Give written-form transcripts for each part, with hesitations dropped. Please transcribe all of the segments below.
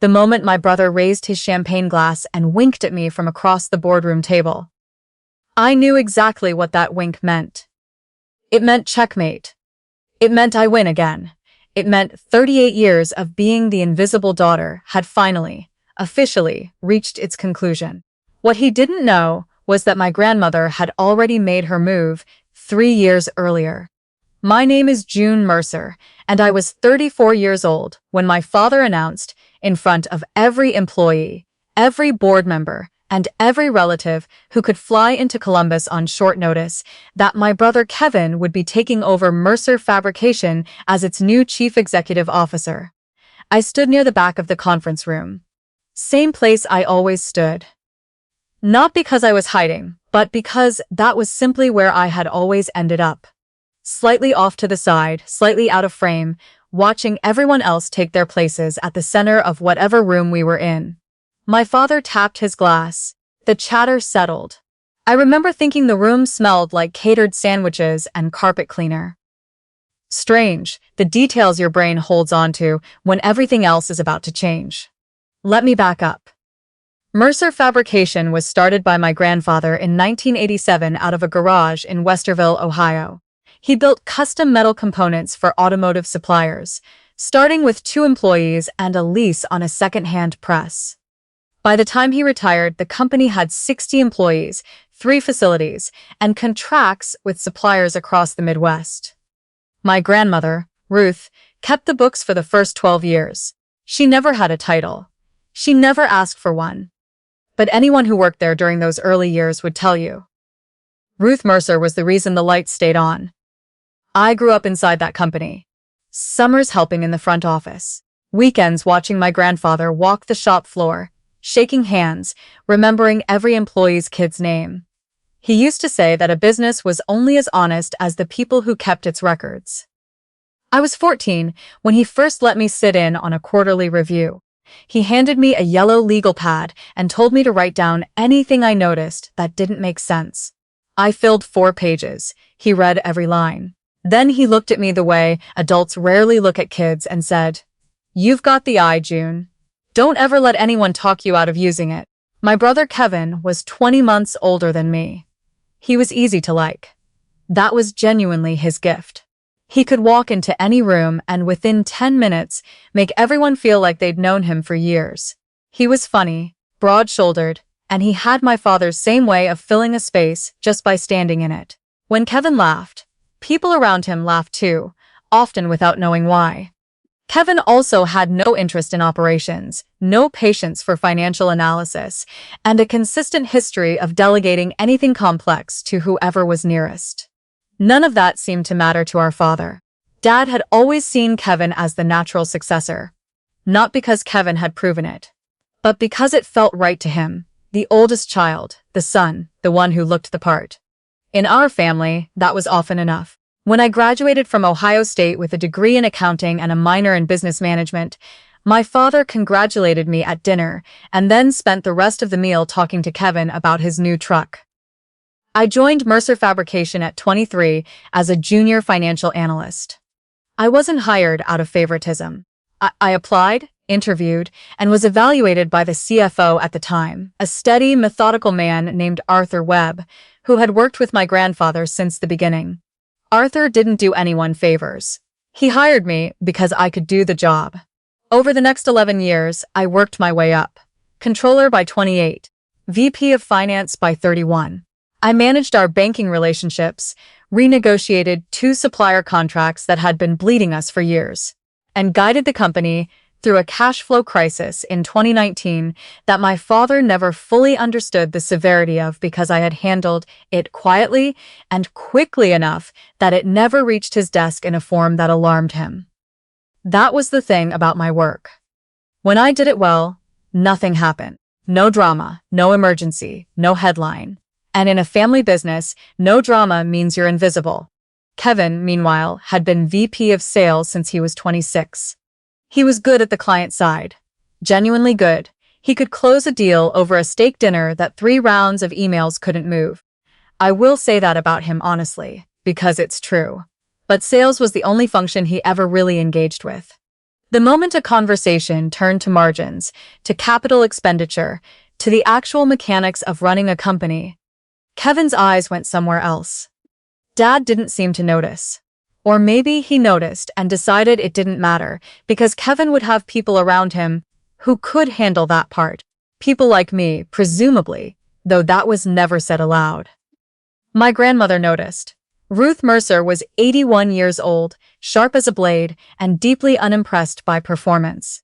the moment my brother raised his champagne glass and winked at me from across the boardroom table. I knew exactly what that wink meant. It meant checkmate. It meant I win again. It meant 38 years of being the invisible daughter had finally, officially, reached its conclusion. What he didn't know was that my grandmother had already made her move 3 years earlier. My name is June Mercer, and I was 34 years old when my father announced, in front of every employee, every board member, and every relative who could fly into Columbus on short notice, that my brother Kevin would be taking over Mercer Fabrication as its new chief executive officer. I stood near the back of the conference room. Same place I always stood. Not because I was hiding, but because that was simply where I had always ended up. Slightly off to the side, slightly out of frame, watching everyone else take their places at the center of whatever room we were in. My father tapped his glass. The chatter settled. I remember thinking the room smelled like catered sandwiches and carpet cleaner. Strange, the details your brain holds on to when everything else is about to change. Let me back up. Mercer Fabrication was started by my grandfather in 1987 out of a garage in Westerville, Ohio. He built custom metal components for automotive suppliers, starting with 2 employees and a lease on a second-hand press. By the time he retired, the company had 60 employees, 3 facilities, and contracts with suppliers across the Midwest. My grandmother, Ruth, kept the books for the first 12 years. She never had a title. She never asked for one. But anyone who worked there during those early years would tell you. Ruth Mercer was the reason the lights stayed on. I grew up inside that company. Summers helping in the front office. Weekends watching my grandfather walk the shop floor, shaking hands, remembering every employee's kid's name. He used to say that a business was only as honest as the people who kept its records. I was 14 when he first let me sit in on a quarterly review. He handed me a yellow legal pad and told me to write down anything I noticed that didn't make sense. I filled 4 pages. He read every line. Then he looked at me the way adults rarely look at kids and said, "You've got the eye, June. Don't ever let anyone talk you out of using it." My brother Kevin was 20 months older than me. He was easy to like. That was genuinely his gift. He could walk into any room and within 10 minutes make everyone feel like they'd known him for years. He was funny, broad-shouldered, and he had my father's same way of filling a space just by standing in it. When Kevin laughed, people around him laughed too, often without knowing why. Kevin also had no interest in operations, no patience for financial analysis, and a consistent history of delegating anything complex to whoever was nearest. None of that seemed to matter to our father. Dad had always seen Kevin as the natural successor, not because Kevin had proven it, but because it felt right to him, the oldest child, the son, the one who looked the part. In our family, that was often enough. When I graduated from Ohio State with a degree in accounting and a minor in business management, my father congratulated me at dinner and then spent the rest of the meal talking to Kevin about his new truck. I joined Mercer Fabrication at 23 as a junior financial analyst. I wasn't hired out of favoritism. I applied, interviewed, and was evaluated by the CFO at the time, a steady, methodical man named Arthur Webb, who had worked with my grandfather since the beginning. Arthur didn't do anyone favors. He hired me because I could do the job. Over the next 11 years, I worked my way up. Controller by 28, VP of Finance by 31. I managed our banking relationships, renegotiated 2 supplier contracts that had been bleeding us for years, and guided the company through a cash flow crisis in 2019 that my father never fully understood the severity of because I had handled it quietly and quickly enough that it never reached his desk in a form that alarmed him. That was the thing about my work. When I did it well, nothing happened. No drama, no emergency, no headline. And in a family business, no drama means you're invisible. Kevin, meanwhile, had been VP of Sales since he was 26. He was good at the client side. Genuinely good. He could close a deal over a steak dinner that 3 rounds of emails couldn't move. I will say that about him honestly, because it's true. But sales was the only function he ever really engaged with. The moment a conversation turned to margins, to capital expenditure, to the actual mechanics of running a company, Kevin's eyes went somewhere else. Dad didn't seem to notice. Or maybe he noticed and decided it didn't matter because Kevin would have people around him who could handle that part. People like me, presumably, though that was never said aloud. My grandmother noticed. Ruth Mercer was 81 years old, sharp as a blade, and deeply unimpressed by performance.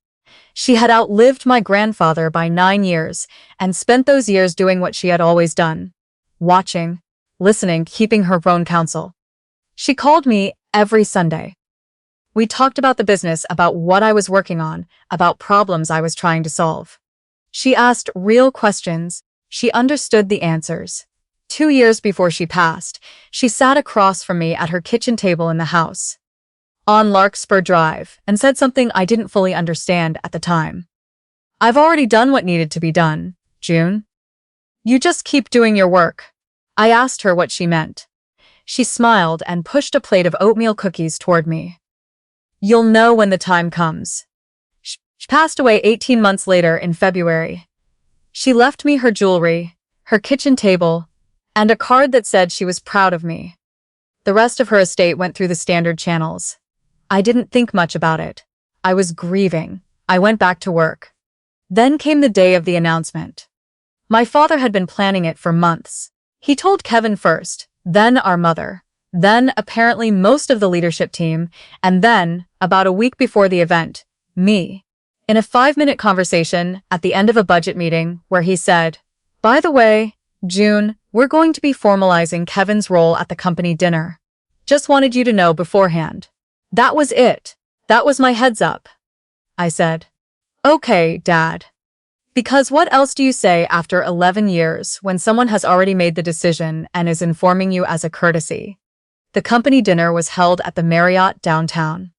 She had outlived my grandfather by 9 years and spent those years doing what she had always done. Watching, listening, keeping her own counsel. She called me every Sunday. We talked about the business, about what I was working on, about problems I was trying to solve. She asked real questions. She understood the answers. 2 years before she passed, she sat across from me at her kitchen table in the house on Larkspur Drive and said something I didn't fully understand at the time. "I've already done what needed to be done, June. You just keep doing your work." I asked her what she meant. She smiled and pushed a plate of oatmeal cookies toward me. "You'll know when the time comes." She passed away 18 months later in February. She left me her jewelry, her kitchen table, and a card that said she was proud of me. The rest of her estate went through the standard channels. I didn't think much about it. I was grieving. I went back to work. Then came the day of the announcement. My father had been planning it for months. He told Kevin first, then our mother, then apparently most of the leadership team, and then, about a week before the event, me. In a 5-minute conversation at the end of a budget meeting where he said, "By the way, June, we're going to be formalizing Kevin's role at the company dinner. Just wanted you to know beforehand." That was it. That was my heads up. I said, "Okay, Dad." Because what else do you say after 11 years when someone has already made the decision and is informing you as a courtesy? The company dinner was held at the Marriott downtown.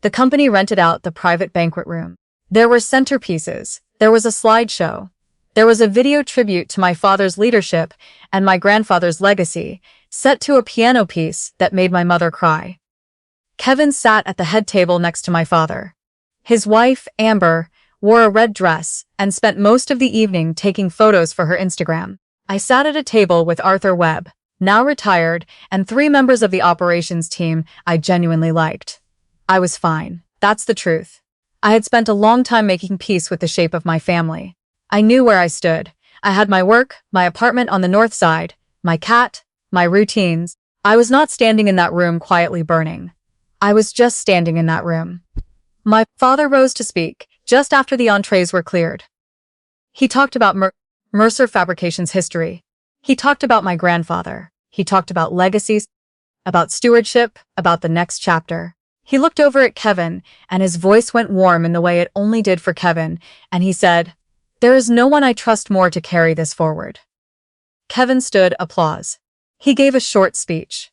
The company rented out the private banquet room. There were centerpieces. There was a slideshow. There was a video tribute to my father's leadership and my grandfather's legacy, set to a piano piece that made my mother cry. Kevin sat at the head table next to my father. His wife, Amber, wore a red dress and spent most of the evening taking photos for her Instagram. I sat at a table with Arthur Webb, now retired, and 3 members of the operations team I genuinely liked. I was fine. That's the truth. I had spent a long time making peace with the shape of my family. I knew where I stood. I had my work, my apartment on the north side, my cat, my routines. I was not standing in that room quietly burning. I was just standing in that room. My father rose to speak just after the entrees were cleared. He talked about Mercer Fabrications' history. He talked about my grandfather. He talked about legacies, about stewardship, about the next chapter. He looked over at Kevin, and his voice went warm in the way it only did for Kevin, and he said, "There is no one I trust more to carry this forward." Kevin stood, applause. He gave a short speech.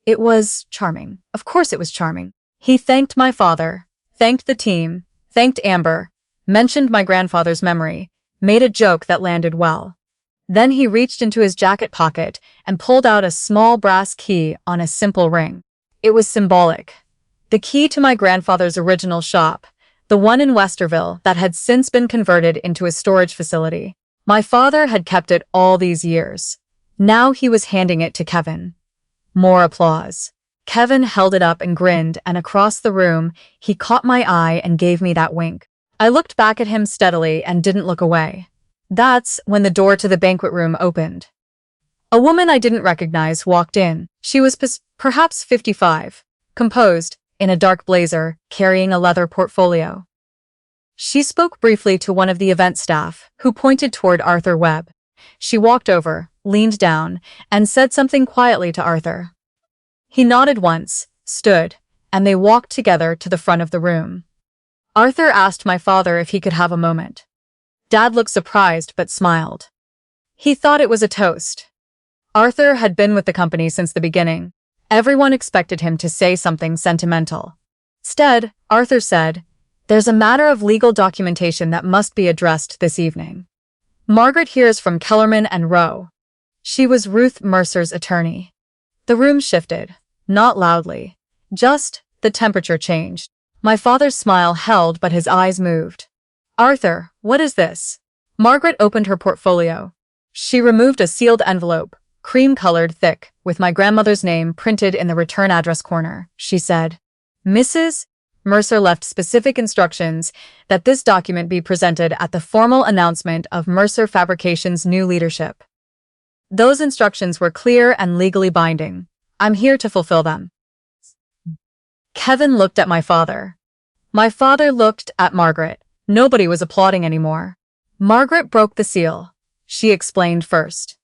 It was charming. Of course it was charming. He thanked my father, thanked the team, thanked Amber, mentioned my grandfather's memory, made a joke that landed well. Then he reached into his jacket pocket and pulled out a small brass key on a simple ring. It was symbolic. The key to my grandfather's original shop, the one in Westerville that had since been converted into a storage facility. My father had kept it all these years. Now he was handing it to Kevin. More applause. Kevin held it up and grinned, and across the room, he caught my eye and gave me that wink. I looked back at him steadily and didn't look away. That's when the door to the banquet room opened. A woman I didn't recognize walked in. She was perhaps 55, composed, in a dark blazer, carrying a leather portfolio. She spoke briefly to one of the event staff, who pointed toward Arthur Webb. She walked over, leaned down, and said something quietly to Arthur. He nodded once, stood, and they walked together to the front of the room. Arthur asked my father if he could have a moment. Dad looked surprised but smiled. He thought it was a toast. Arthur had been with the company since the beginning. Everyone expected him to say something sentimental. Instead, Arthur said, "There's a matter of legal documentation that must be addressed this evening. Margaret hears from Kellerman and Rowe." She was Ruth Mercer's attorney. The room shifted, not loudly, just the temperature changed. My father's smile held, but his eyes moved. Arthur, what is this? Margaret opened her portfolio. She removed a sealed envelope, cream-colored thick, with my grandmother's name printed in the return address corner. She said, Mrs. Mercer left specific instructions that this document be presented at the formal announcement of Mercer Fabrication's new leadership. Those instructions were clear and legally binding. I'm here to fulfill them. Kevin looked at my father. My father looked at Margaret. Nobody was applauding anymore. Margaret broke the seal. She explained first.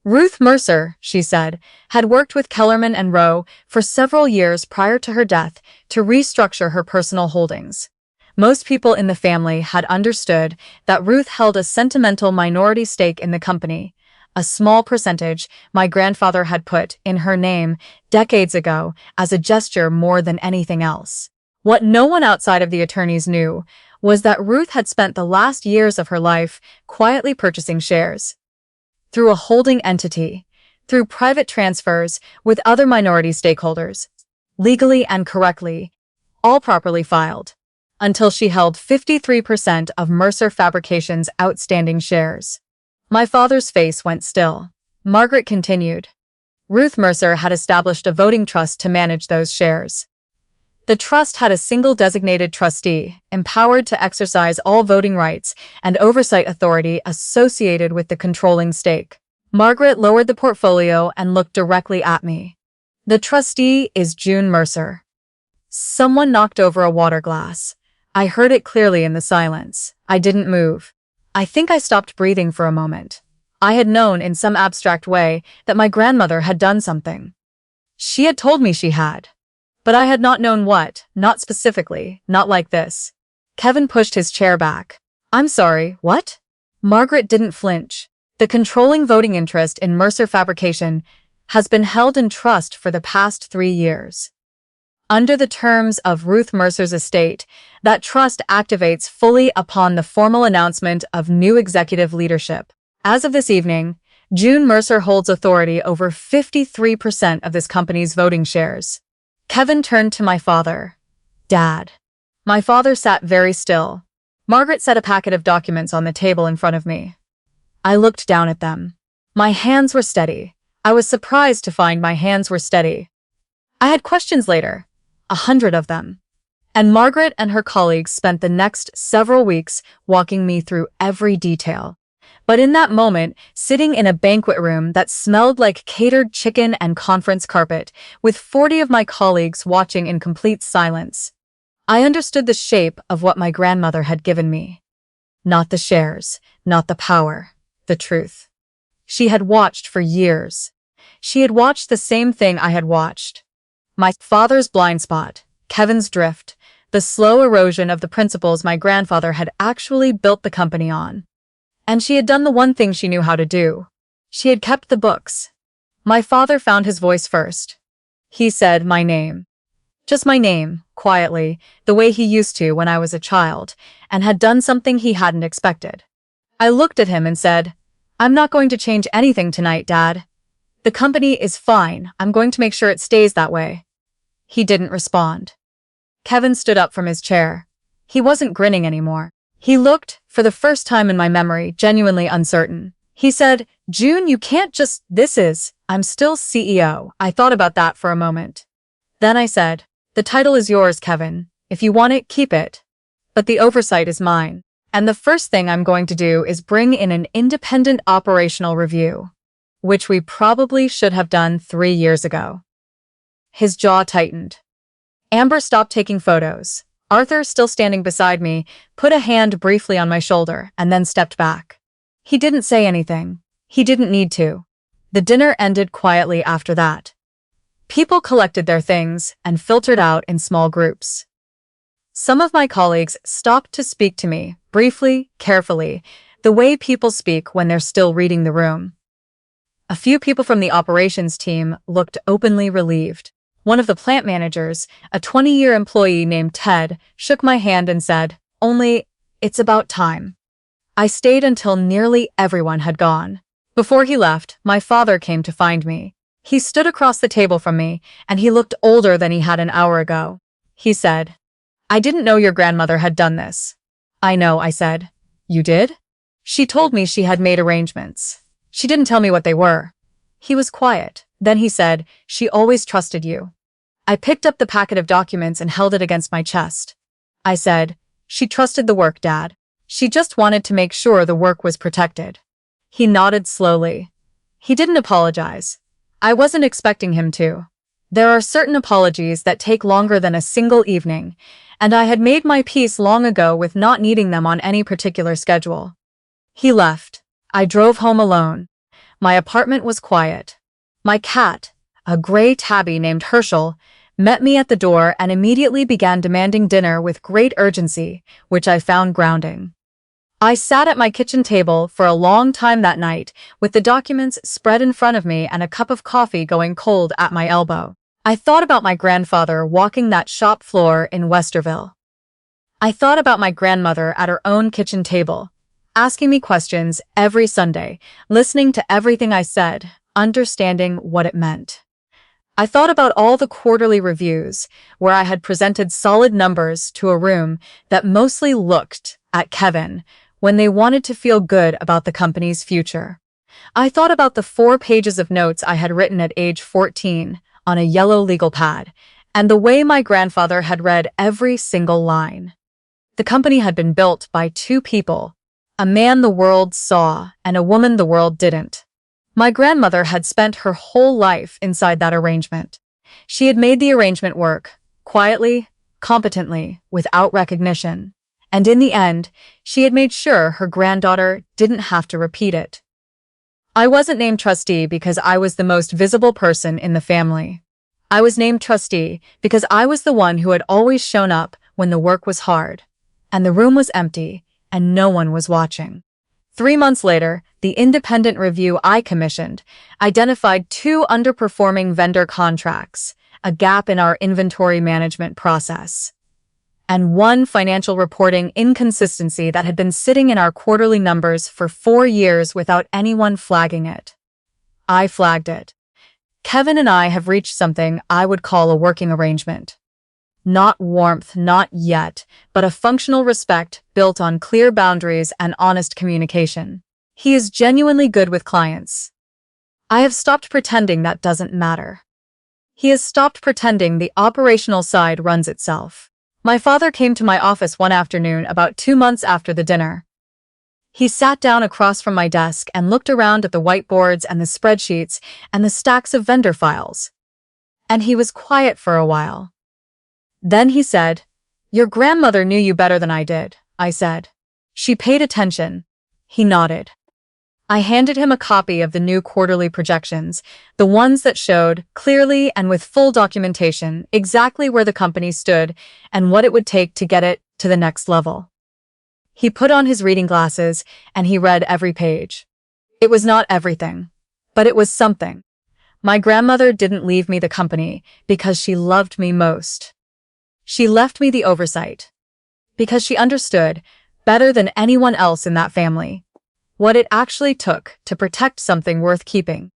Ruth Mercer, she said, had worked with Kellerman and Rowe for several years prior to her death to restructure her personal holdings. Most people in the family had understood that Ruth held a sentimental minority stake in the company, a small percentage my grandfather had put in her name decades ago as a gesture more than anything else. What no one outside of the attorneys knew was that Ruth had spent the last years of her life quietly purchasing shares. Through a holding entity, through private transfers with other minority stakeholders, legally and correctly, all properly filed, until she held 53% of Mercer Fabrication's outstanding shares. My father's face went still. Margaret continued. Ruth Mercer had established a voting trust to manage those shares. The trust had a single designated trustee, empowered to exercise all voting rights and oversight authority associated with the controlling stake. Margaret lowered the portfolio and looked directly at me. The trustee is June Mercer. Someone knocked over a water glass. I heard it clearly in the silence. I didn't move. I think I stopped breathing for a moment. I had known in some abstract way that my grandmother had done something. She had told me she had. But I had not known what, not specifically, not like this. Kevin pushed his chair back. I'm sorry, what? Margaret didn't flinch. The controlling voting interest in Mercer Fabrication has been held in trust for the past 3 years. Under the terms of Ruth Mercer's estate, that trust activates fully upon the formal announcement of new executive leadership. As of this evening, June Mercer holds authority over 53% of this company's voting shares. Kevin turned to my father. Dad. My father sat very still. Margaret set a packet of documents on the table in front of me. I looked down at them. My hands were steady. I was surprised to find my hands were steady. I had questions later, 100 of them. And Margaret and her colleagues spent the next several weeks walking me through every detail. But in that moment, sitting in a banquet room that smelled like catered chicken and conference carpet, with 40 of my colleagues watching in complete silence, I understood the shape of what my grandmother had given me. Not the shares, not the power, the truth. She had watched for years. She had watched the same thing I had watched. My father's blind spot, Kevin's drift, the slow erosion of the principles my grandfather had actually built the company on. And she had done the one thing she knew how to do. She had kept the books. My father found his voice first. He said my name. Just my name, quietly, the way he used to when I was a child, and had done something he hadn't expected. I looked at him and said, I'm not going to change anything tonight, Dad. The company is fine. I'm going to make sure it stays that way. He didn't respond. Kevin stood up from his chair. He wasn't grinning anymore. He looked, for the first time in my memory, genuinely uncertain. He said, June, you can't just, I'm still CEO. I thought about that for a moment. Then I said, the title is yours, Kevin. If you want it, keep it. But the oversight is mine. And the first thing I'm going to do is bring in an independent operational review, which we probably should have done 3 years ago. His jaw tightened. Amber stopped taking photos. Arthur, still standing beside me, put a hand briefly on my shoulder and then stepped back. He didn't say anything. He didn't need to. The dinner ended quietly after that. People collected their things and filtered out in small groups. Some of my colleagues stopped to speak to me, briefly, carefully, the way people speak when they're still reading the room. A few people from the operations team looked openly relieved. One of the plant managers, a 20-year employee named Ted, shook my hand and said, it's about time. I stayed until nearly everyone had gone. Before he left, my father came to find me. He stood across the table from me, and he looked older than he had an hour ago. He said, I didn't know your grandmother had done this. I know, I said. You did? She told me she had made arrangements. She didn't tell me what they were. He was quiet. Then he said, she always trusted you. I picked up the packet of documents and held it against my chest. I said, she trusted the work, Dad. She just wanted to make sure the work was protected. He nodded slowly. He didn't apologize. I wasn't expecting him to. There are certain apologies that take longer than a single evening, and I had made my peace long ago with not needing them on any particular schedule. He left. I drove home alone. My apartment was quiet. My cat, a gray tabby named Herschel, met me at the door and immediately began demanding dinner with great urgency, which I found grounding. I sat at my kitchen table for a long time that night, with the documents spread in front of me and a cup of coffee going cold at my elbow. I thought about my grandfather walking that shop floor in Westerville. I thought about my grandmother at her own kitchen table, asking me questions every Sunday, listening to everything I said, understanding what it meant. I thought about all the quarterly reviews where I had presented solid numbers to a room that mostly looked at Kevin when they wanted to feel good about the company's future. I thought about the 4 pages of notes I had written at age 14 on a yellow legal pad, and the way my grandfather had read every single line. The company had been built by 2 people, a man the world saw and a woman the world didn't. My grandmother had spent her whole life inside that arrangement. She had made the arrangement work, quietly, competently, without recognition. And in the end, she had made sure her granddaughter didn't have to repeat it. I wasn't named trustee because I was the most visible person in the family. I was named trustee because I was the one who had always shown up when the work was hard, and the room was empty, and no one was watching. 3 months later, the independent review I commissioned identified 2 underperforming vendor contracts, a gap in our inventory management process, and 1 financial reporting inconsistency that had been sitting in our quarterly numbers for 4 years without anyone flagging it. I flagged it. Kevin and I have reached something I would call a working arrangement. Not warmth, not yet, but a functional respect built on clear boundaries and honest communication. He is genuinely good with clients. I have stopped pretending that doesn't matter. He has stopped pretending the operational side runs itself. My father came to my office one afternoon about 2 months after the dinner. He sat down across from my desk and looked around at the whiteboards and the spreadsheets and the stacks of vendor files. And he was quiet for a while. Then he said, "Your grandmother knew you better than I did," I said. "She paid attention." He nodded. I handed him a copy of the new quarterly projections, the ones that showed, clearly and with full documentation, exactly where the company stood and what it would take to get it to the next level. He put on his reading glasses and he read every page. It was not everything, but it was something. My grandmother didn't leave me the company because she loved me most. She left me the oversight because she understood, better than anyone else in that family, what it actually took to protect something worth keeping.